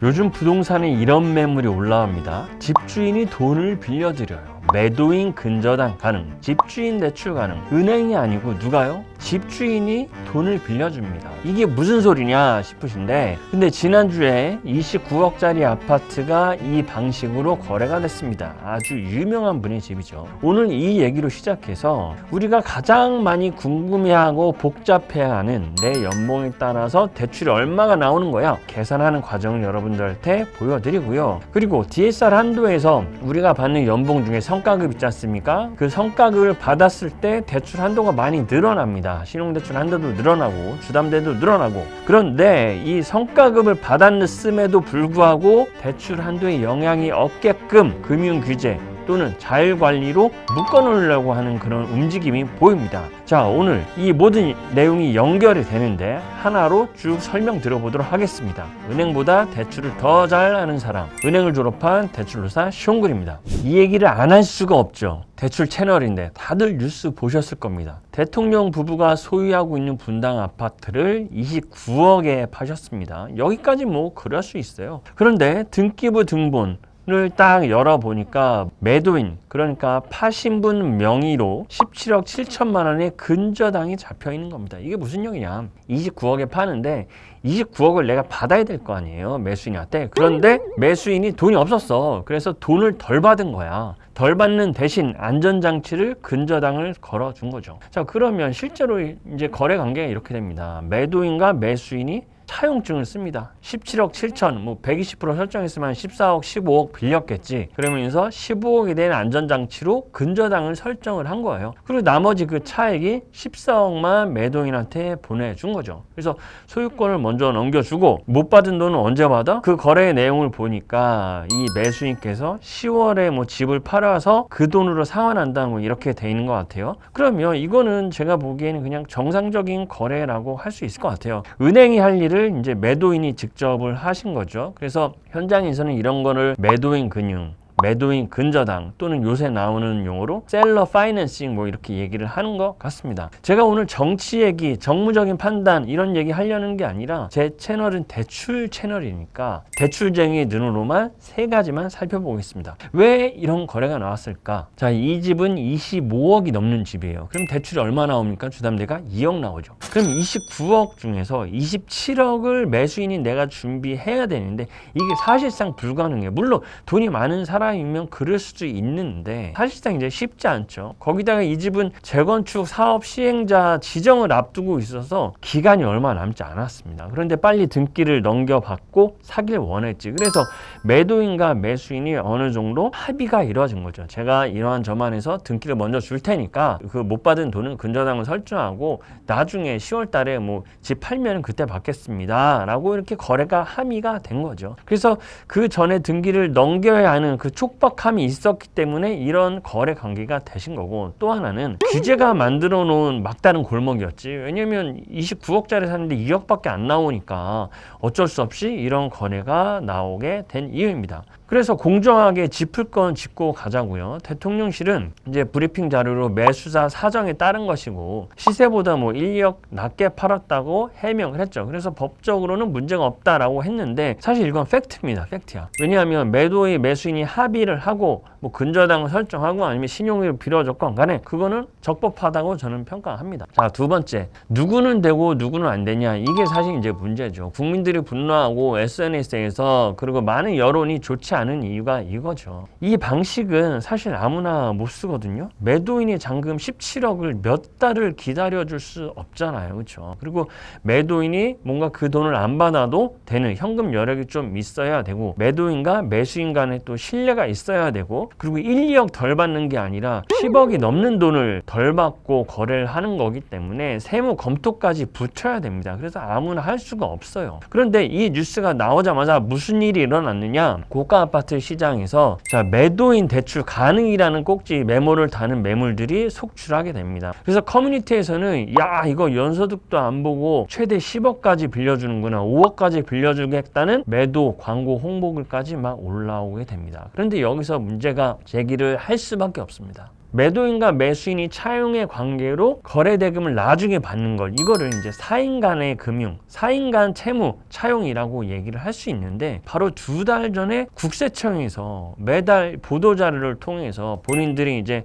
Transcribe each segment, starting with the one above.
요즘 부동산에 이런 매물이 올라옵니다. 집주인이 돈을 빌려드려요. 매도인 근저당 가능, 집주인 대출 가능. 은행이 아니고 누가요? 집주인이 돈을 빌려줍니다. 이게 무슨 소리냐 싶으신데, 근데 지난주에 29억짜리 아파트가 이 방식으로 거래가 됐습니다. 아주 유명한 분의 집이죠. 오늘 이 얘기로 시작해서 우리가 가장 많이 궁금해하고 복잡해하는 내 연봉에 따라서 대출이 얼마가 나오는 거야 계산하는 과정을 여러분들한테 보여드리고요. 그리고 DSR 한도에서 우리가 받는 연봉 중에 성과급 있지 않습니까? 그 성과급을 받았을 때 대출 한도가 많이 늘어납니다. 신용대출 한도도 늘어나고 주담대도 늘어나고. 그런데 이 성과급을 받았음에도 불구하고 대출 한도에 영향이 없게끔 금융규제 또는 자율관리로 묶어놓으려고 하는 그런 움직임이 보입니다. 자, 오늘 이 모든 내용이 연결이 되는데 하나로 쭉 설명 들어보도록 하겠습니다. 은행보다 대출을 더 잘 아는 사람, 은행을 졸업한 대출로사 시온글입니다. 이 얘기를 안 할 수가 없죠. 대출 채널인데 다들 뉴스 보셨을 겁니다. 대통령 부부가 소유하고 있는 분당 아파트를 29억에 파셨습니다. 여기까지 뭐 그럴 수 있어요. 그런데 등기부 등본 을 딱 열어보니까 매도인, 그러니까 파신 분 명의로 17억 7천만 원의 근저당이 잡혀 있는 겁니다. 이게 무슨 얘기냐? 29억에 파는데 29억을 내가 받아야 될 거 아니에요, 매수인한테. 그런데 매수인이 돈이 없었어. 그래서 돈을 덜 받은 거야. 덜 받는 대신 안전장치를 근저당을 걸어준 거죠. 자, 그러면 실제로 이제 거래 관계가 이렇게 됩니다. 매도인과 매수인이 차용증을 씁니다. 17억 7천, 뭐 120% 설정했으면 14억, 15억 빌렸겠지. 그러면서 15억에 대한 안전장치로 근저당을 설정을 한 거예요. 그리고 나머지 그 차액이 14억만 매도인한테 보내준 거죠. 그래서 소유권을 먼저 넘겨주고 못 받은 돈은 언제 받아? 그 거래의 내용을 보니까 이 매수인께서 10월에 뭐 집을 팔아서 그 돈으로 상환한다 뭐 이렇게 돼 있는 것 같아요. 그러면 이거는 제가 보기에는 그냥 정상적인 거래라고 할 수 있을 것 같아요. 은행이 할 일을 이제 매도인이 직접을 하신 거죠. 그래서 현장에서는 이런 거를 매도인 금융, 매도인 근저당 또는 요새 나오는 용어로 셀러 파이낸싱 뭐 이렇게 얘기를 하는 것 같습니다. 제가 오늘 정치 얘기, 정무적인 판단 이런 얘기 하려는 게 아니라 제 채널은 대출 채널이니까 대출쟁이의 눈으로만 세 가지만 살펴보겠습니다. 왜 이런 거래가 나왔을까? 자, 이 집은 25억이 넘는 집이에요. 그럼 대출이 얼마 나옵니까? 주담대가 2억 나오죠. 그럼 29억 중에서 27억을 매수인이 내가 준비해야 되는데 이게 사실상 불가능해요. 물론 돈이 많은 사람이면 그럴 수도 있는데 사실상 이제 쉽지 않죠. 거기다가 이 집은 재건축 사업 시행자 지정을 앞두고 있어서 기간이 얼마 남지 않았습니다. 그런데 빨리 등기를 넘겨받고 사길 원했지. 그래서 매도인과 매수인이 어느 정도 합의가 이루어진 거죠. 제가 이러한 저만해서 등기를 먼저 줄 테니까 그 못 받은 돈은 근저당을 설정하고 나중에 10월 달에 뭐 집 팔면 그때 받겠습니다 라고 이렇게 거래가 합의가 된 거죠. 그래서 그 전에 등기를 넘겨야 하는 그 촉박함이 있었기 때문에 이런 거래 관계가 되신 거고, 또 하나는 규제가 만들어 놓은 막다른 골목이었지. 왜냐면 29억짜리 샀는데 2억밖에 안 나오니까 어쩔 수 없이 이런 거래가 나오게 된 이유입니다. 그래서 공정하게 짚을 건 짚고 가자고요. 대통령실은 이제 브리핑 자료로 매수자 사정에 따른 것이고 시세보다 뭐 1, 2억 낮게 팔았다고 해명을 했죠. 그래서 법적으로는 문제가 없다라고 했는데 사실 이건 팩트입니다. 팩트야. 왜냐하면 매도의 매수인이 합의를 하고 뭐 근저당을 설정하고 아니면 신용을 빌어줬건 간에 그거는 적법하다고 저는 평가합니다. 자, 두 번째, 누구는 되고 누구는 안 되냐, 이게 사실 이제 문제죠. 국민들이 분노하고 SNS에서 그리고 많은 여론이 좋지 않은 이유가 이거죠. 이 방식은 사실 아무나 못 쓰거든요. 매도인이 잔금 17억을 몇 달을 기다려줄 수 없잖아요. 그렇죠? 그리고 매도인이 뭔가 그 돈을 안 받아도 되는 현금 여력이 좀 있어야 되고 매도인과 매수인 간에 또 신뢰가 있어야 되고, 그리고 1, 2억 덜 받는 게 아니라 10억이 넘는 돈을 덜 받고 거래를 하는 거기 때문에 세무 검토까지 붙여야 됩니다. 그래서 아무나 할 수가 없어요. 그런데 이 뉴스가 나오자마자 무슨 일이 일어났느냐, 고가 아파트 시장에서 자, 매도인 대출 가능이라는 꼭지 메모를 다는 매물들이 속출하게 됩니다. 그래서 커뮤니티에서는 야, 이거 연소득도 안 보고 최대 10억까지 빌려주는구나, 5억까지 빌려주겠다는 매도 광고 홍보글까지 막 올라오게 됩니다. 그런데 여기서 문제가 제기를 할 수밖에 없습니다. 매도인과 매수인이 차용의 관계로 거래대금을 나중에 받는 것, 이거를 이제 사인 간의 금융, 사인 간 채무 차용이라고 얘기를 할 수 있는데, 바로 2달 전에 국세청에서 매달 보도자료를 통해서 본인들이 이제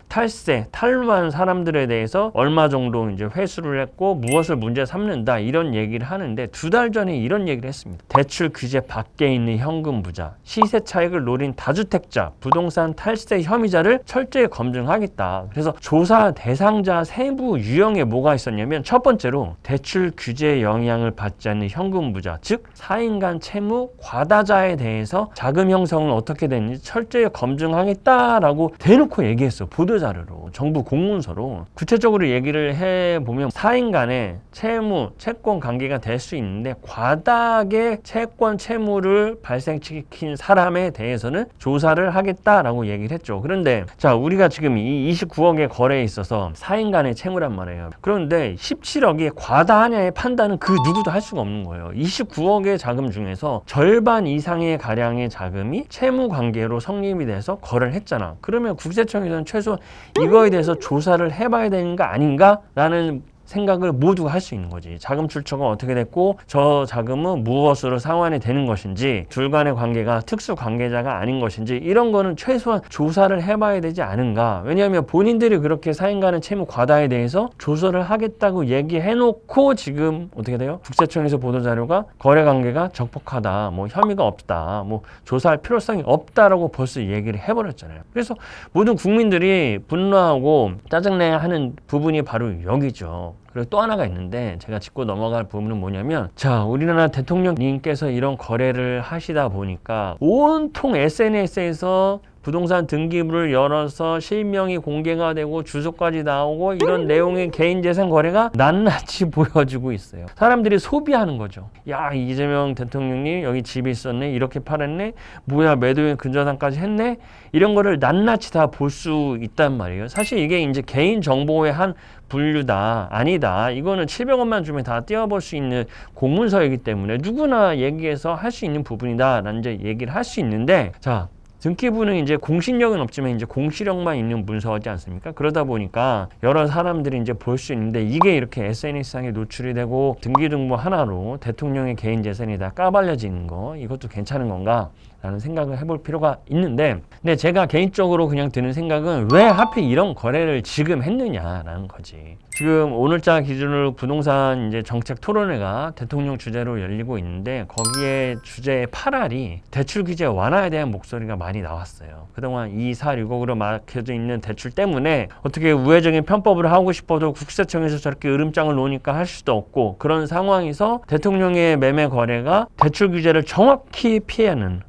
탈루한 사람들에 대해서 얼마 정도 이제 회수를 했고 무엇을 문제 삼는다, 이런 얘기를 하는데 2달 전에 이런 얘기를 했습니다. 대출 규제 밖에 있는 현금 부자, 시세 차익을 노린 다주택자, 부동산 탈세 혐의자를 철저히 검증하겠다. 그래서 조사 대상자 세부 유형에 뭐가 있었냐면, 첫 번째로 대출 규제 영향을 받지 않는 현금 부자, 즉 사인간 채무 과다자에 대해서 자금 형성은 어떻게 됐는지 철저히 검증하겠다라고 대놓고 얘기했어. 보도자료로, 정부 공문서로. 구체적으로 얘기를 해보면 사인 간의 채무, 채권 관계가 될 수 있는데, 과다하게 채권 채무를 발생시킨 사람에 대해서는 조사를 하겠다라고 얘기를 했죠. 그런데 자, 우리가 지금 이 29억의 거래에 있어서 사인 간의 채무란 말이에요. 그런데 17억이 과다하냐의 판단은 그 누구도 할 수가 없는 거예요. 29억의 자금 중에서 절반 이상의 가량의 자금이 채무 관계로 성립이 돼서 거래를 했잖아. 그러면 국세청에서는 최소 이거에 대해서 조사를 해봐야 되는 거 아닌가라는 생각을 모두가 할 수 있는 거지. 자금 출처가 어떻게 됐고 저 자금은 무엇으로 상환이 되는 것인지, 둘 간의 관계가 특수 관계자가 아닌 것인지, 이런 거는 최소한 조사를 해봐야 되지 않은가. 왜냐하면 본인들이 그렇게 사인 간의 채무 과다에 대해서 조사를 하겠다고 얘기해놓고 지금 어떻게 돼요? 국세청에서 보도자료가 거래 관계가 적법하다, 뭐 혐의가 없다, 뭐 조사할 필요성이 없다라고 벌써 얘기를 해버렸잖아요. 그래서 모든 국민들이 분노하고 짜증내하는 부분이 바로 여기죠. 그리고 또 하나가 있는데, 제가 짚고 넘어갈 부분은 뭐냐면, 자, 우리나라 대통령님께서 이런 거래를 하시다 보니까 온통 SNS에서 부동산 등기부를 열어서 실명이 공개가 되고 주소까지 나오고 이런 내용의 개인재산 거래가 낱낱이 보여지고 있어요. 사람들이 소비하는 거죠. 야, 이재명 대통령님 여기 집이 있었네, 이렇게 팔았네, 뭐야 매도인 근저당까지 했네, 이런 거를 낱낱이 다 볼 수 있단 말이에요. 사실 이게 이제 개인정보의 한 분류다, 아니다, 이거는 700원만 주면 다 띄워볼 수 있는 공문서이기 때문에 누구나 얘기해서 할 수 있는 부분이다 라는 이제 얘기를 할 수 있는데, 자, 등기부는 이제 공신력은 없지만 이제 공시력만 있는 문서지 않습니까? 그러다 보니까 여러 사람들이 이제 볼 수 있는데, 이게 이렇게 SNS상에 노출이 되고 등기등본 하나로 대통령의 개인 재산이 다 까발려지는 거, 이것도 괜찮은 건가? 라는 생각을 해볼 필요가 있는데, 근데 제가 개인적으로 그냥 드는 생각은 왜 하필 이런 거래를 지금 했느냐라는 거지. 지금 오늘자 기준으로 부동산 이제 정책 토론회가 대통령 주재로 열리고 있는데, 거기에 주제의 8알이 대출 규제 완화에 대한 목소리가 많이 나왔어요. 그동안 2465로 막혀져 있는 대출 때문에 어떻게 우회적인 편법을 하고 싶어도 국세청에서 저렇게 으름장을 놓으니까 할 수도 없고, 그런 상황에서 대통령의 매매 거래가 대출 규제를 정확히 회피하는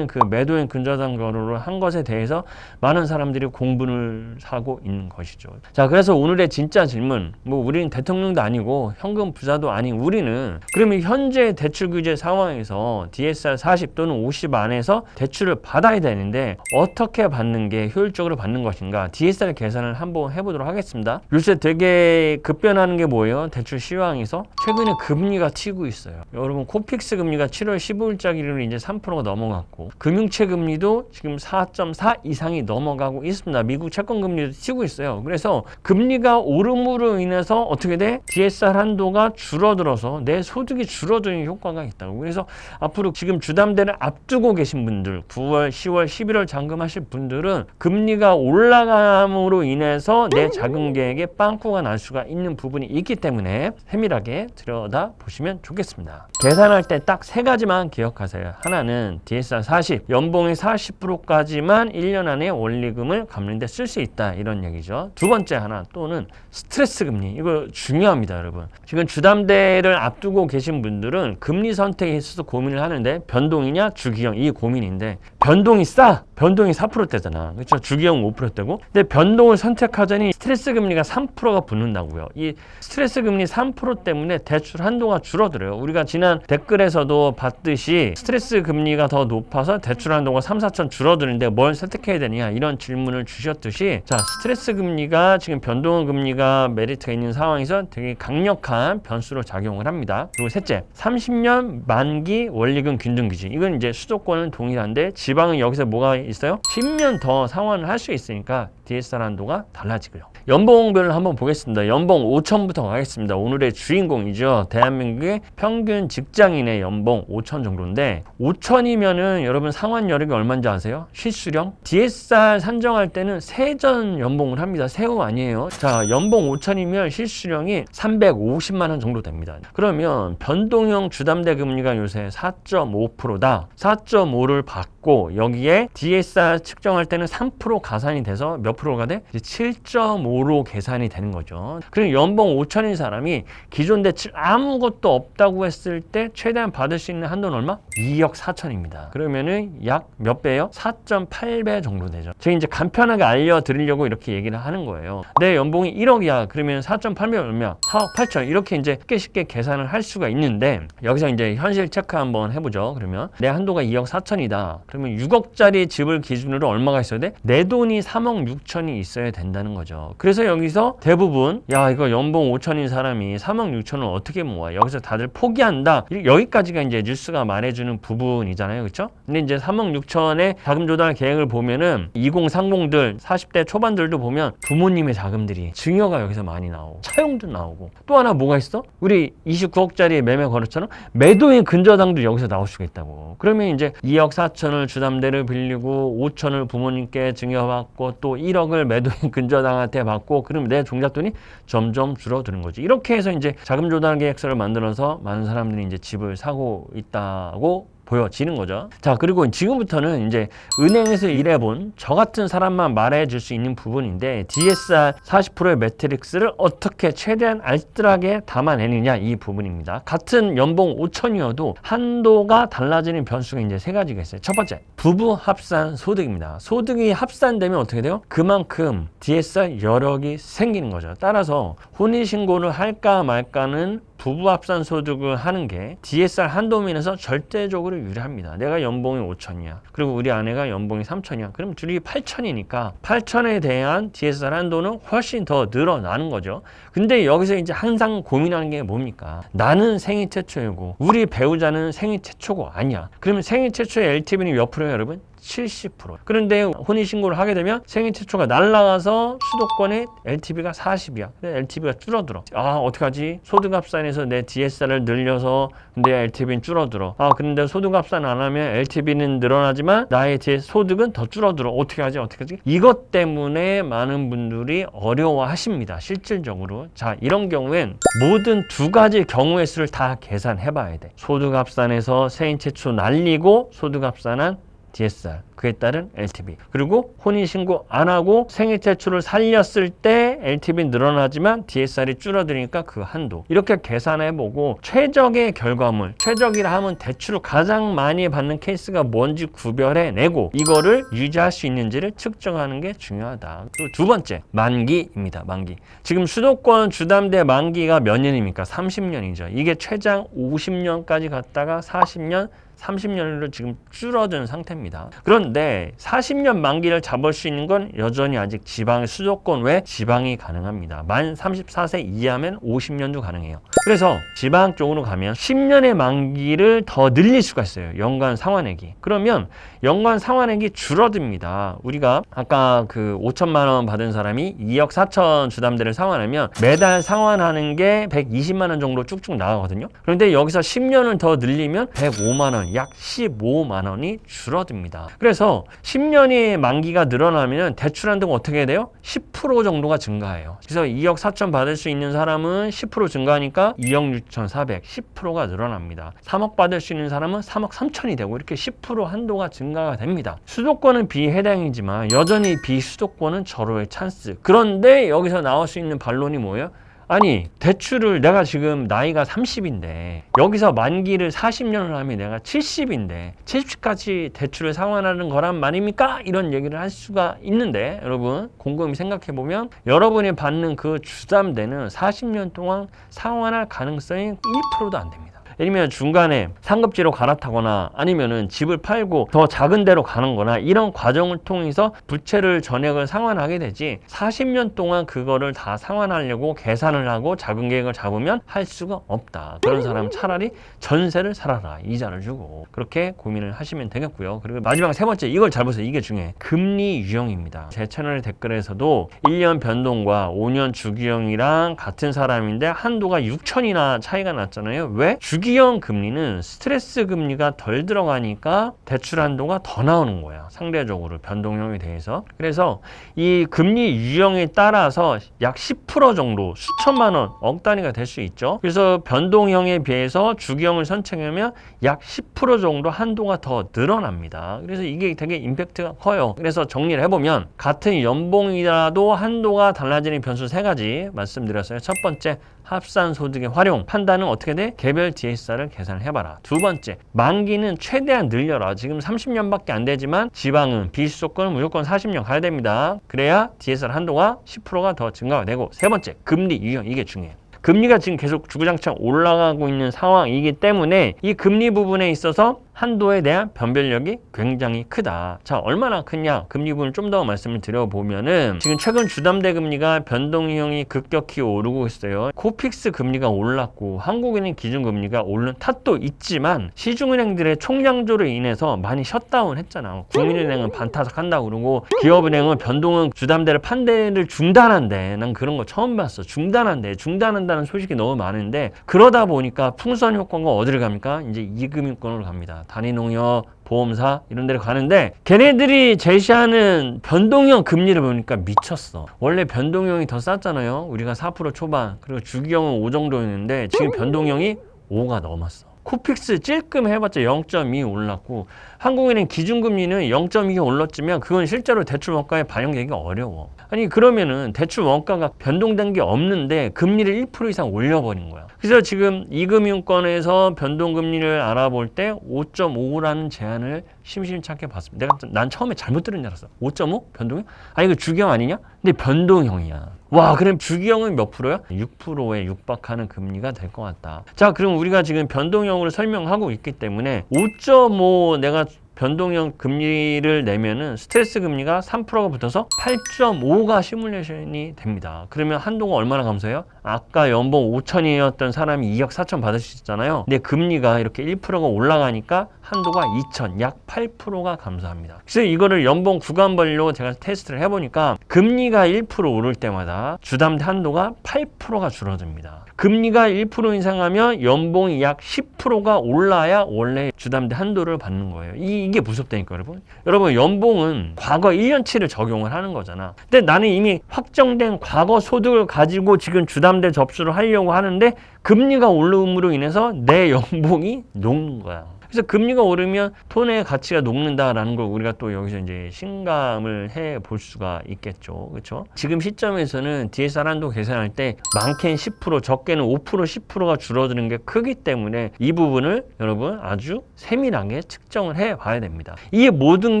그 매도인 근저당 거래를 한 것에 대해서 많은 사람들이 공분을 사고 있는 것이죠. 자, 그래서 오늘의 진짜 질문, 뭐 우리는 대통령도 아니고 현금 부자도 아닌 우리는 그러면 현재 대출 규제 상황에서 DSR 40 또는 50 안에서 대출을 받아야 되는데 어떻게 받는 게 효율적으로 받는 것인가, DSR 계산을 한번 해보도록 하겠습니다. 요새 되게 급변하는 게 뭐예요? 대출 시황에서 최근에 금리가 튀고 있어요. 여러분, 코픽스 금리가 7월 15일자기로 이제 3%가 넘어갔고, 금융채 금리도 지금 4.4 이상이 넘어가고 있습니다. 미국 채권 금리도 튀고 있어요. 그래서 금리가 오름으로 인해서 어떻게 돼? DSR 한도가 줄어들어서 내 소득이 줄어드는 효과가 있다고. 그래서 앞으로 지금 주담대를 앞두고 계신 분들, 9월, 10월, 11월 잔금하실 분들은 금리가 올라감으로 인해서 내 자금 계획에 빵꾸가 날 수가 있는 부분이 있기 때문에 세밀하게 들여다 보시면 좋겠습니다. 계산할 때 딱 3가지만 기억하세요. 하나는 DSR 40, 연봉의 40%까지만 1년 안에 원리금을 갚는 데 쓸 수 있다, 이런 얘기죠. 두 번째 하나 또는 스트레스 금리, 이거 중요합니다. 여러분, 지금 주담대를 앞두고 계신 분들은 금리 선택에 있어서 고민을 하는데, 변동이냐 주기형, 이 고민인데, 변동이 싸, 변동이 4%대잖아. 그렇죠? 주기형 5%대고. 근데 변동을 선택하자니 스트레스 금리가 3%가 붙는다고요. 이 스트레스 금리 3% 때문에 대출 한도가 줄어들어요. 우리가 지난 댓글에서도 봤듯이 스트레스 금리가 더 높아서 대출 한도가 3, 4천 줄어드는데 뭘 선택해야 되냐, 이런 질문을 주셨듯이, 자, 스트레스 금리가 지금 변동 금리가 메리트가 있는 상황에서 되게 강력한 변수로 작용을 합니다. 그리고 셋째, 30년 만기 원리금 균등 기준. 이건 이제 수도권은 동일한데 지방은 여기서 뭐가 있어요? 10년 더 상환을 할 수 있으니까 DSR 한도가 달라지고요. 연봉별로 한번 보겠습니다. 연봉 5천부터 가겠습니다. 오늘의 주인공이죠. 대한민국의 평균 직장인의 연봉 5천 정도인데 5천이면은 여러분 상환 여력이 얼마인지 아세요? 실수령? DSR 산정할 때는 세전 연봉을 합니다. 세후 아니에요. 자, 연봉 5천이면 실수령이 350만 원 정도 됩니다. 그러면 변동형 주담대 금리가 요새 4.5%다. 4.5를 받고 여기에 DSR 측정할 때는 3% 가산이 돼서 몇 프로가 돼? 7.5로 계산이 되는 거죠. 그리고 연봉 5천인 사람이 기존 대출 아무것도 없다고 했을 때 최대한 받을 수 있는 한도는 얼마? 2억 4천입니다. 그러면은 약 몇 배예요? 4.8배 정도 되죠. 제가 이제 간편하게 알려드리려고 이렇게 얘기를 하는 거예요. 내 연봉이 1억이야. 그러면 4.8배 얼마야? 4억 8천. 이렇게 이제 쉽게 계산을 할 수가 있는데 여기서 이제 현실 체크 한번 해보죠. 그러면 내 한도가 2억 4천이다. 그러면 6억짜리 집을 기준으로 얼마가 있어야 돼? 내 돈이 3억 6천이 있어야 된다는 거죠. 그래서 여기서 대부분 야 이거 연봉 5천인 사람이 3억 6천을 어떻게 모아? 여기서 다들 포기한다. 여기까지가 이제 뉴스가 말해주는 부분이잖아요. 그렇죠? 근데 이제 3억 6천의 자금 조달 계획을 보면은 2030들 40대 초반들도 보면 부모님의 자금들이 증여가 여기서 많이 나오고 차용도 나오고 또 하나 뭐가 있어? 우리 29억짜리 매매 거래처럼 매도인 근저당도 여기서 나올 수가 있다고. 그러면 이제 2억 4천을 주담대를 빌리고 5천을 부모님께 증여받고 또 1억을 매도인 근저당한테 받고 그러면 내 종잣돈이 점점 줄어드는 거지. 이렇게 해서 이제 자금 조달 계획서를 만들어서 많은 사람들이 이제 집을 사고 있다고 보여지는 거죠. 자, 그리고 지금부터는 이제 은행에서 일해본 저 같은 사람만 말해줄 수 있는 부분인데 DSR 40%의 매트릭스를 어떻게 최대한 알뜰하게 담아내느냐 이 부분입니다. 같은 연봉 5천이어도 한도가 달라지는 변수가 이제 세 가지가 있어요. 첫 번째, 부부 합산 소득입니다. 소득이 합산되면 어떻게 돼요? 그만큼 DSR 여력이 생기는 거죠. 따라서 혼인신고를 할까 말까는 부부 합산 소득을 하는 게 DSR 한도 면에서 절대적으로 유리합니다. 내가 연봉이 5천이야. 그리고 우리 아내가 연봉이 3천이야. 그럼 둘이 8천이니까 8천에 대한 DSR 한도는 훨씬 더 늘어나는 거죠. 근데 여기서 이제 항상 고민하는 게 뭡니까? 나는 생애 최초이고 우리 배우자는 생애 최초가 아니야. 그러면 생애 최초의 LTV는 몇 프로예요, 여러분? 70%. 그런데 혼인신고를 하게 되면 생애 최초가 날라가서 수도권의 LTV가 40이야. 근데 LTV가 줄어들어. 아, 어떡하지? 소득합산에서 내 DSR을 늘려서 내 LTV는 줄어들어. 아, 그런데 소득합산 안 하면 LTV는 늘어나지만 나의 제 소득은 더 줄어들어. 어떻게 하지? 어떻게 하지? 이것 때문에 많은 분들이 어려워하십니다. 실질적으로. 자, 이런 경우엔 모든 두 가지 경우의 수를 다 계산해 봐야 돼. 소득합산에서 생애 최초 날리고 소득합산한 DSR, 그에 따른 LTV, 그리고 혼인신고 안 하고 생애 최초를 살렸을 때 LTV 늘어나지만 DSR이 줄어드니까 그 한도 이렇게 계산해보고 최적의 결과물, 최적이라 하면 대출을 가장 많이 받는 케이스가 뭔지 구별해내고 이거를 유지할 수 있는지를 측정하는 게 중요하다. 그리고 두 번째, 만기입니다. 만기. 지금 수도권 주담대 만기가 몇 년입니까? 30년이죠. 이게 최장 50년까지 갔다가 40년 30년으로 지금 줄어든 상태입니다. 그런데 40년 만기를 잡을 수 있는 건 여전히 아직 지방의 수도권 외 지방이 가능합니다. 만 34세 이하면 50년도 가능해요. 그래서 지방 쪽으로 가면 10년의 만기를 더 늘릴 수가 있어요. 연간 상환액이. 그러면 연간 상환액이 줄어듭니다. 우리가 아까 그 5천만 원 받은 사람이 2억 4천 주담대를 상환하면 매달 상환하는 게 120만 원 정도 쭉쭉 나가거든요. 그런데 여기서 10년을 더 늘리면 105만 원, 약 15만 원이 줄어듭니다. 그래서 10년의 만기가 늘어나면 대출 한도가 어떻게 돼요? 10% 정도가 증가해요. 그래서 2억 4천 받을 수 있는 사람은 10% 증가하니까 2억 6천 4백, 10%가 늘어납니다. 3억 받을 수 있는 사람은 3억 3천이 되고 이렇게 10% 한도가 증가가 됩니다. 수도권은 비해당이지만 여전히 비수도권은 절호의 찬스. 그런데 여기서 나올 수 있는 반론이 뭐예요? 아니, 대출을 내가 지금 나이가 30인데 여기서 만기를 40년을 하면 내가 70인데 70까지 대출을 상환하는 거란 말입니까? 이런 얘기를 할 수가 있는데 여러분 곰곰이 생각해보면 여러분이 받는 그 주담대는 40년 동안 상환할 가능성이 1%도 안 됩니다. 아니면 중간에 상급지로 갈아타거나 아니면은 집을 팔고 더 작은 데로 가는 거나 이런 과정을 통해서 부채를 전액을 상환하게 되지 40년 동안 그거를 다 상환하려고 계산을 하고 자금 계획을 잡으면 할 수가 없다. 그런 사람은 차라리 전세를 살아라. 이자를 주고. 그렇게 고민을 하시면 되겠고요. 그리고 마지막 세 번째, 이걸 잘 보세요. 이게 중요해. 금리 유형입니다. 제 채널 댓글에서도 1년 변동과 5년 주기형이랑 같은 사람인데 한도가 6천이나 차이가 났잖아요. 왜? 주기형 금리는 스트레스 금리가 덜 들어가니까 대출 한도가 더 나오는 거야. 상대적으로 변동형에 대해서. 그래서 이 금리 유형에 따라서 약 10% 정도 수천만 원, 억 단위가 될 수 있죠. 그래서 변동형에 비해서 주기형을 선택하면 약 10% 정도 한도가 더 늘어납니다. 그래서 이게 되게 임팩트가 커요. 그래서 정리를 해보면 같은 연봉이라도 한도가 달라지는 변수 세 가지 말씀드렸어요. 첫 번째, 합산 소득의 활용. 판단은 어떻게 돼? 개별 DSR을 계산을 해봐라. 두 번째, 만기는 최대한 늘려라. 지금 30년밖에 안 되지만 지방은 비수도권은 무조건 40년 가야 됩니다. 그래야 DSR 한도가 10%가 더 증가가 되고. 세 번째, 금리 유형. 이게 중요해요. 금리가 지금 계속 주구장창 올라가고 있는 상황이기 때문에 이 금리 부분에 있어서 한도에 대한 변별력이 굉장히 크다. 자, 얼마나 크냐? 금리 부분을 좀 더 말씀을 드려보면은 지금 최근 주담대 금리가 변동형이 급격히 오르고 있어요. 코픽스 금리가 올랐고 한국은행 기준금리가 오른 탓도 있지만 시중은행들의 총량조로 인해서 많이 셧다운 했잖아. 국민은행은 반타작한다고 그러고 기업은행은 변동형 주담대를 판대를 중단한대. 난 그런 거 처음 봤어. 중단한다는 소식이 너무 많은데 그러다 보니까 풍선 효과가 어디를 갑니까? 이제 이금융권으로 갑니다. 단위농협, 보험사 이런 데를 가는데 걔네들이 제시하는 변동형 금리를 보니까 미쳤어. 원래 변동형이 더 쌌잖아요. 우리가 4% 초반 그리고 주기형은 5 정도였는데 지금 변동형이 5가 넘었어. 코픽스 찔끔 해봤자 0.2 올랐고 한국은행 기준금리는 0.2가 올랐지만 그건 실제로 대출 원가에 반영되기가 어려워. 아니 그러면은 대출 원가가 변동된 게 없는데 금리를 1% 이상 올려버린 거야. 그래서 지금 이금융권에서 변동금리를 알아볼 때 5.5라는 제한을 심심찮게 봤습니다. 난 처음에 잘못 들은 줄 알았어. 5.5? 변동형? 아니 이거 주기형 아니냐? 근데 변동형이야. 와, 그럼 주기형은 몇 프로야? 6%에 육박하는 금리가 될 것 같다. 자, 그럼 우리가 지금 변동형으로 설명하고 있기 때문에 5.5 내가 변동형 금리를 내면은 스트레스 금리가 3%가 붙어서 8.5가 시뮬레이션이 됩니다. 그러면 한도가 얼마나 감소해요? 아까 연봉 5천이었던 사람이 2억 4천 받을 수 있잖아요. 근데 금리가 이렇게 1%가 올라가니까 한도가 2천, 약 8%가 감소합니다. 그래서 이거를 연봉 구간별로 제가 테스트를 해보니까 금리가 1% 오를 때마다 주담대 한도가 8%가 줄어듭니다. 금리가 1% 인상하면 연봉이 약 10%가 올라야 원래 주담대 한도를 받는 거예요. 이게 무섭다니까 여러분. 여러분 연봉은 과거 1년치를 적용을 하는 거잖아. 근데 나는 이미 확정된 과거 소득을 가지고 지금 주담대 접수를 하려고 하는데 금리가 오름으로 인해서 내 연봉이 녹는 거야. 그래서 금리가 오르면 돈의 가치가 녹는다라는 걸 우리가 또 여기서 이제 실감을 해 볼 수가 있겠죠. 그렇죠? 지금 시점에서는 DSR 한도 계산할 때 많게는 10%, 적게는 5%, 10%가 줄어드는 게 크기 때문에 이 부분을 여러분 아주 세밀하게 측정을 해 봐야 됩니다. 이 모든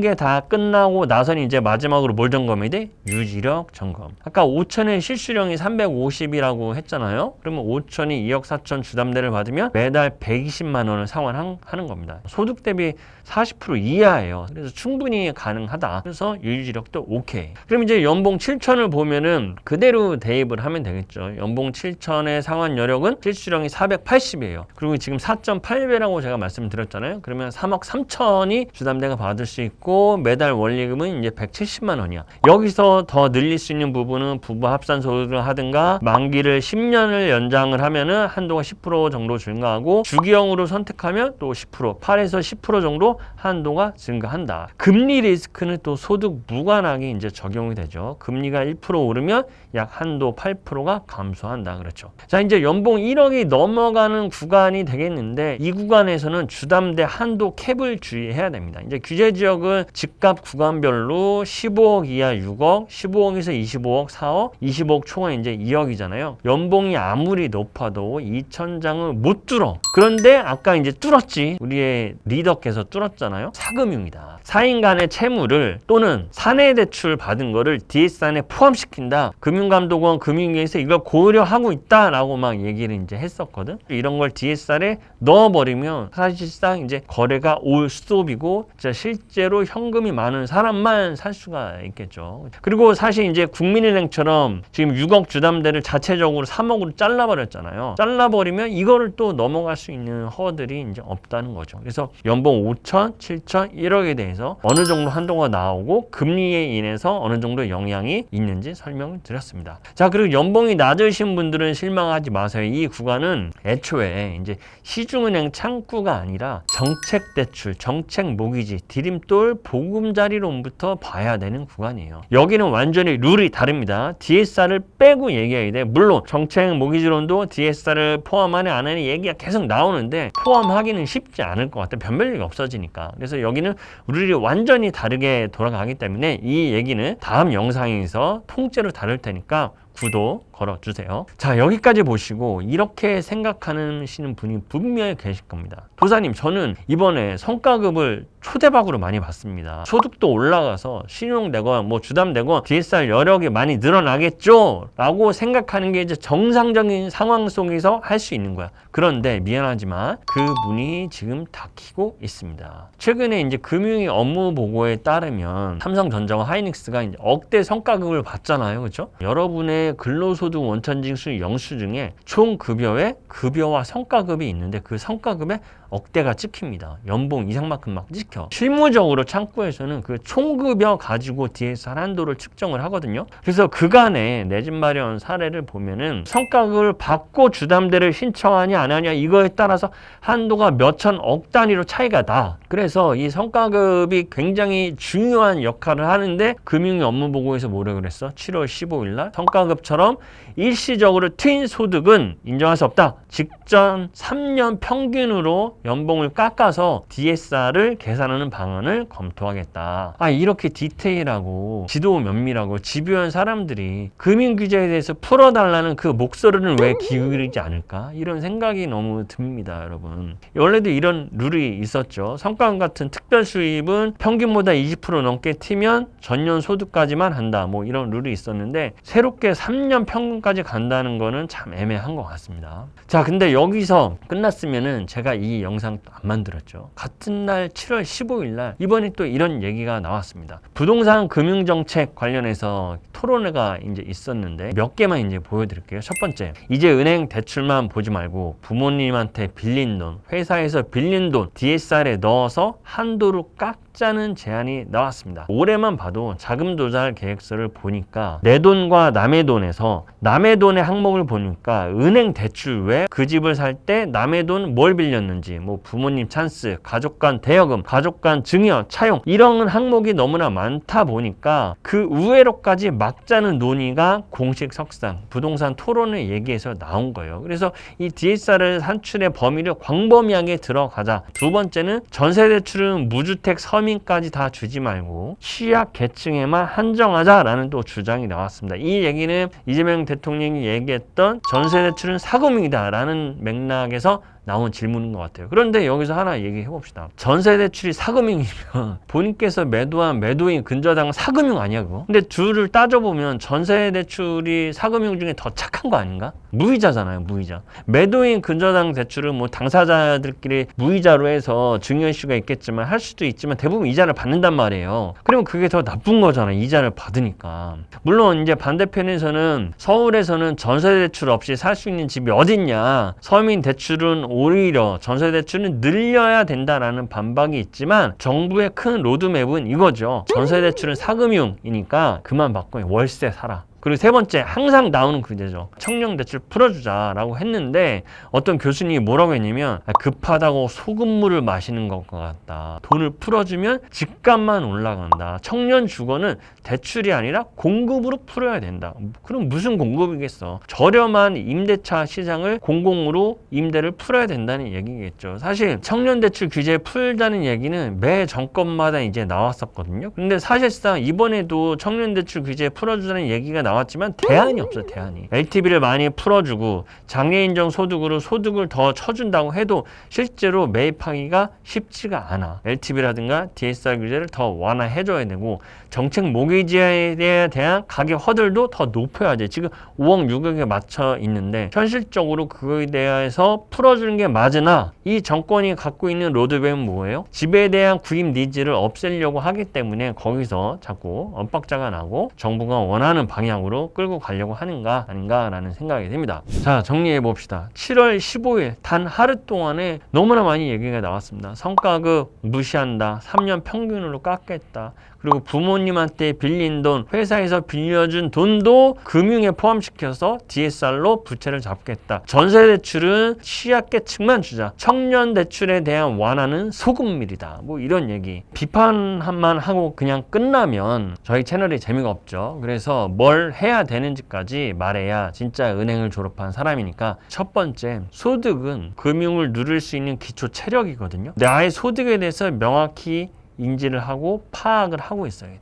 게 다 끝나고 나서는 이제 마지막으로 뭘 점검해야 돼? 유지력 점검. 아까 5천의 실수령이 350이라고 했잖아요. 그러면 5천이 2억 4천 주담대를 받으면 매달 120만 원을 상환하는 겁니다. 소득 대비 40% 이하예요. 그래서 충분히 가능하다. 그래서 유지력도 오케이. 그럼 이제 연봉 7천을 보면은 그대로 대입을 하면 되겠죠. 연봉 7천의 상환 여력은 실수령이 480이에요. 그리고 지금 4.8배라고 제가 말씀드렸잖아요. 그러면 3억 3천이 주담대가 받을 수 있고 매달 원리금은 이제 170만 원이야. 여기서 더 늘릴 수 있는 부분은 부부 합산 소득을 하든가 만기를 10년을 연장을 하면은 한도가 10% 정도 증가하고 주기형으로 선택하면 또 10%, 8에서 10% 정도 한도가 증가한다. 금리 리스크는 또 소득 무관하게 이제 적용이 되죠. 금리가 1% 오르면 약 한도 8%가 감소한다. 그렇죠. 자, 이제 연봉 1억이 넘어가는 구간이 되겠는데 이 구간에서는 주담대 한도 캡을 주의해야 됩니다. 이제 규제 지역은 집값 구간별로 15억 이하 6억, 15억에서 25억 4억, 25억 초과 이제 2억이잖아요. 연봉이 아무리 높아도 2천장을 못 뚫어. 그런데 아까 이제 뚫었지. 우리 우리의 리더께서 뚫었잖아요. 사금융이다. 4인 간의 채무를 또는 사내 대출 받은 거를 DS 안에 포함시킨다. 금융감독원 금융위에서 이걸 고려하고 있다라고 막 얘기를 이제 했었거든. 이런 걸 DSR에 넣어버리면 사실상 이제 거래가 올 스톱이고 실제로 현금이 많은 사람만 살 수가 있겠죠. 그리고 사실 이제 국민은행처럼 지금 6억 주담대를 자체적으로 3억으로 잘라버렸잖아요. 잘라버리면 이거를 또 넘어갈 수 있는 허들이 이제 없다는 거죠. 그래서 연봉 5천, 7천, 1억에 대해서 어느 정도 한도가 나오고 금리에 인해서 어느 정도 영향이 있는지 설명을 드렸습니다. 자, 그리고 연봉이 낮으신 분들은 실망하지 마세요. 이 구간은 애초에 이제 시중은행 창구가 아니라 정책대출, 정책모기지, 디딤돌 보금자리론부터 봐야 되는 구간이에요. 여기는 완전히 룰이 다릅니다. DSR을 빼고 얘기해야 돼. 물론 정책모기지론도 DSR을 포함하네 안 하네 얘기가 계속 나오는데 포함하기는 쉽지 않을 것 같아요. 변별력이 없어지니까. 그래서 여기는 룰이 완전히 다르게 돌아가기 때문에 이 얘기는 다음 영상에서 통째로 다룰 테니까 구독 걸어주세요. 자, 여기까지 보시고 이렇게 생각하시는 분이 분명히 계실 겁니다. 도사님, 저는 이번에 성과급을 초대박으로 많이 받습니다. 소득도 올라가서 신용되건 뭐 주담되건 DSR 여력이 많이 늘어나겠죠? 라고 생각하는 게 이제 정상적인 상황 속에서 할 수 있는 거야. 그런데 미안하지만 그분이 지금 닫히고 있습니다. 최근에 이제 금융위 업무 보고에 따르면 삼성전자와 하이닉스가 이제 억대 성과급을 받잖아요. 그렇죠? 여러분의 근로소득 원천징수 영수 중에 총 급여에 급여와 성과급이 있는데 그 성과급에 억대가 찍힙니다. 연봉 이상만큼 막 찍혀. 실무적으로 창구에서는 그 총급여 가지고 DSR 한도를 측정을 하거든요. 그래서 그간의 내 집 마련 사례를 보면은 성과급을 받고 주담대를 신청하냐 안 하냐 이거에 따라서 한도가 몇천억 단위로 차이가 나. 그래서 이 성과급이 굉장히 중요한 역할을 하는데 금융위 업무보고에서 뭐라 그랬어? 7월 15일 날 성과급처럼 일시적으로 튄 소득은 인정할 수 없다. 직전 3년 평균으로 연봉을 깎아서 DSR을 계산하는 방안을 검토하겠다. 이렇게 디테일하고 지도 면밀하고 집요한 사람들이 금융규제에 대해서 풀어달라는 그 목소리는 왜 기울이지 않을까? 이런 생각이 너무 듭니다, 여러분. 원래도 이런 룰이 있었죠. 성과급 같은 특별 수입은 평균보다 20% 넘게 튀면 전년 소득까지만 한다. 뭐 이런 룰이 있었는데 새롭게 3년 평균까지 간다는 거는 참 애매한 것 같습니다. 자, 근데 여기서 끝났으면은 제가 이 영상 안 만들었죠. 같은 날 7월 15일 날 이번에 또 이런 얘기가 나왔습니다. 부동산 금융정책 관련해서 토론회가 이제 있었는데 몇 개만 이제 보여드릴게요. 첫 번째, 이제 은행 대출만 보지 말고 부모님한테 빌린 돈, 회사에서 빌린 돈 DSR에 넣어서 한도를 깎자는 제안이 나왔습니다. 올해만 봐도 자금 조달 계획서를 보니까 내 돈과 남의 돈에서 남의 돈의 항목을 보니까 은행 대출 외 그 집을 살 때 남의 돈 뭘 빌렸는지 뭐 부모님 찬스, 가족 간 대여금, 가족 간 증여, 차용 이런 항목이 너무나 많다 보니까 그 우회로까지 막자는 논의가 공식 석상 부동산 토론회 얘기에서 나온 거예요. 그래서 이 DSR을 산출의 범위를 광범위하게 들어가자. 두 번째는 전세대출은 무주택 서민까지 다 주지 말고 취약 계층에만 한정하자라는 또 주장이 나왔습니다. 이 얘기는 이재명 대통령이 얘기했던 전세대출은 사금융이다라는 맥락에서 나온 질문인 것 같아요. 그런데 여기서 하나 얘기해 봅시다. 전세대출이 사금융이면 본인께서 매도한 매도인 근저당은 사금융 아니야 그거? 근데 둘을 따져보면 전세대출이 사금융 중에 더 착한 거 아닌가? 무이자잖아요, 무이자. 매도인 근저당 대출은 뭐 당사자들끼리 무이자로 해서 증여 이슈가 있겠지만 할 수도 있지만 대부분 이자를 받는단 말이에요. 그러면 그게 더 나쁜 거잖아, 이자를 받으니까. 물론 이제 반대편에서는 서울에서는 전세대출 없이 살 수 있는 집이 어딨냐, 서민 대출은 오히려 전세대출은 늘려야 된다라는 반박이 있지만 정부의 큰 로드맵은 이거죠. 전세대출은 사금융이니까 그만 받고 월세 사라. 그리고 세 번째, 항상 나오는 그제죠. 청년대출 풀어주자라고 했는데 어떤 교수님이 뭐라고 했냐면 급하다고 소금물을 마시는 것 같다. 돈을 풀어주면 집값만 올라간다. 청년 주거는 대출이 아니라 공급으로 풀어야 된다. 그럼 무슨 공급이겠어? 저렴한 임대차 시장을 공공으로 임대를 풀어야 된다는 얘기겠죠. 사실 청년대출 규제 풀자는 얘기는 매 정권마다 이제 나왔었거든요. 근데 사실상 이번에도 청년대출 규제 풀어주자는 얘기가 나왔지만 대안이 없어요. 대안이. LTV를 많이 풀어주고 장래인정 소득으로 소득을 더 쳐준다고 해도 실제로 매입하기가 쉽지가 않아. LTV라든가 DSR 규제를 더 완화해줘야 되고 정책 모기지에 대한 가격 허들도 더 높여야 돼. 지금 5억 6억에 맞춰 있는데 현실적으로 그거에 대해서 풀어주는 게 맞으나 이 정권이 갖고 있는 로드맵은 뭐예요? 집에 대한 구입 니즈를 없애려고 하기 때문에 거기서 자꾸 엇박자가 나고 정부가 원하는 방향으로 끌고 가려고 하는가 아닌가라는 생각이 듭니다. 자, 정리해 봅시다. 7월 15일 단 하루 동안에 너무나 많이 얘기가 나왔습니다. 성과급 무시한다. 3년 평균으로 깎겠다. 그리고 부모님한테 빌린 돈, 회사에서 빌려준 돈도 금융에 포함시켜서 DSR로 부채를 잡겠다. 전세대출은 취약계층만 주자. 청년 대출에 대한 완화는 소금밀이다. 뭐 이런 얘기. 비판만 하고 그냥 끝나면 저희 채널이 재미가 없죠. 그래서 뭘 해야 되는지까지 말해야 진짜 은행을 졸업한 사람이니까 첫 번째, 소득은 금융을 누릴 수 있는 기초 체력이거든요. 나의 소득에 대해서 명확히 인지를 하고 파악을 하고 있어야 돼.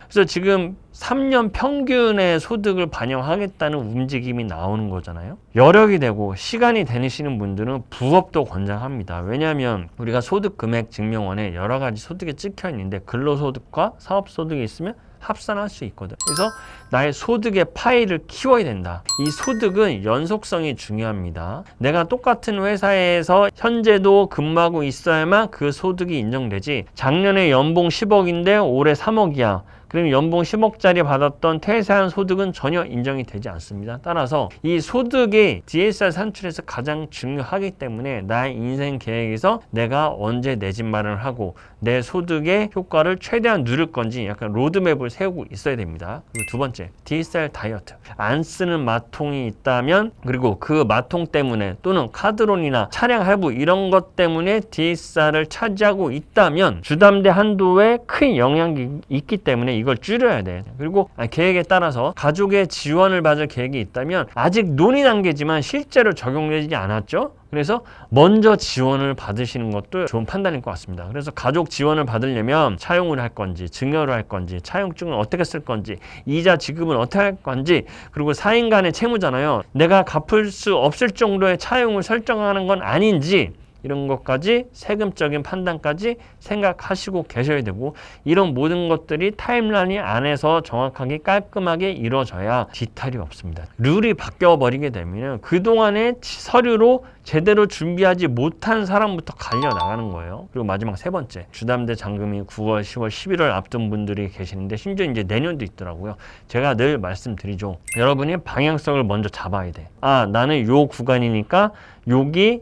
그래서 지금 3년 평균의 소득을 반영하겠다는 움직임이 나오는 거잖아요. 여력이 되고 시간이 되시는 분들은 부업도 권장합니다. 왜냐하면 우리가 소득 금액 증명원에 여러 가지 소득이 찍혀 있는데 근로소득과 사업소득이 있으면 합산할 수 있거든. 그래서 나의 소득의 파일을 키워야 된다. 이 소득은 연속성이 중요합니다. 내가 똑같은 회사에서 현재도 근무하고 있어야만 그 소득이 인정되지. 작년에 연봉 10억인데 올해 3억이야. 그럼 연봉 10억짜리 받았던 퇴사한 소득은 전혀 인정이 되지 않습니다. 따라서 이 소득이 DSR 산출에서 가장 중요하기 때문에 나의 인생 계획에서 내가 언제 내 집 마련을 하고 내 소득의 효과를 최대한 누릴 건지 약간 로드맵을 세우고 있어야 됩니다. 그리고 두 번째, DSR 다이어트. 안 쓰는 마통이 있다면 그리고 그 마통 때문에 또는 카드론이나 차량 할부 이런 것 때문에 DSR을 차지하고 있다면 주담대 한도에 큰 영향이 있기 때문에 이걸 줄여야 돼. 그리고 계획에 따라서 가족의 지원을 받을 계획이 있다면 아직 논의 단계지만 실제로 적용되지 않았죠. 그래서 먼저 지원을 받으시는 것도 좋은 판단일 것 같습니다. 그래서 가족 지원을 받으려면 차용을 할 건지 증여를 할 건지 차용증은 어떻게 쓸 건지 이자 지급은 어떻게 할 건지 그리고 4인 간의 채무잖아요. 내가 갚을 수 없을 정도의 차용을 설정하는 건 아닌지 이런 것까지 세금적인 판단까지 생각하시고 계셔야 되고 이런 모든 것들이 타임라인 안에서 정확하게 깔끔하게 이루어져야 뒤탈이 없습니다. 룰이 바뀌어버리게 되면 그동안의 서류로 제대로 준비하지 못한 사람부터 갈려나가는 거예요. 그리고 마지막 세 번째, 주담대 잔금이 9월, 10월, 11월 앞둔 분들이 계시는데 심지어 이제 내년도 있더라고요. 제가 늘 말씀드리죠. 여러분이 방향성을 먼저 잡아야 돼. 아, 나는 요 구간이니까 여기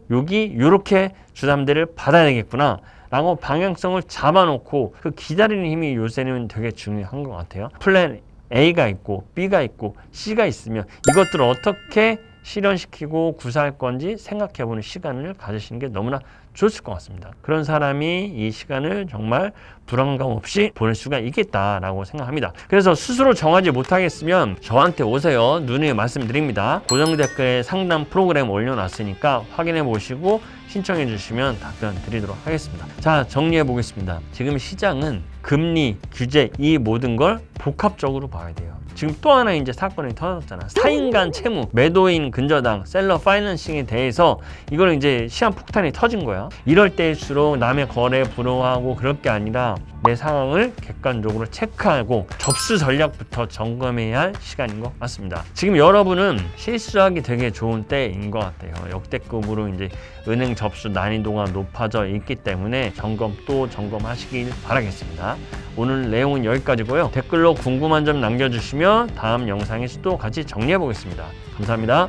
요렇게 주담대를 받아야 되겠구나 라고 방향성을 잡아놓고 그 기다리는 힘이 요새는 되게 중요한 것 같아요. 플랜 A가 있고 B가 있고 C가 있으면 이것들을 어떻게 실현시키고 구사할 건지 생각해보는 시간을 가지시는 게 너무나 좋을 것 같습니다. 그런 사람이 이 시간을 정말 불안감 없이 보낼 수가 있겠다라고 생각합니다. 그래서 스스로 정하지 못하겠으면 저한테 오세요. 누누이 말씀드립니다. 고정 댓글에 상담 프로그램 올려놨으니까 확인해 보시고 신청해 주시면 답변 드리도록 하겠습니다. 자, 정리해 보겠습니다. 지금 시장은 금리, 규제 이 모든 걸 복합적으로 봐야 돼요. 지금 또 하나 이제 사건이 터졌잖아. 4인 간 채무, 매도인 근저당, 셀러 파이낸싱에 대해서 이걸 이제 시한폭탄이 터진 거야. 이럴 때일수록 남의 거래 불허하고 그럴 게 아니라 내 상황을 객관적으로 체크하고 접수 전략부터 점검해야 할 시간인 것 같습니다. 지금 여러분은 실수하기 되게 좋은 때인 것 같아요. 역대급으로 이제 은행 접수 난이도가 높아져 있기 때문에 점검 또 점검하시길 바라겠습니다. 오늘 내용은 여기까지고요. 댓글로 궁금한 점 남겨주시면 다음 영상에서 또 같이 정리해 보겠습니다. 감사합니다.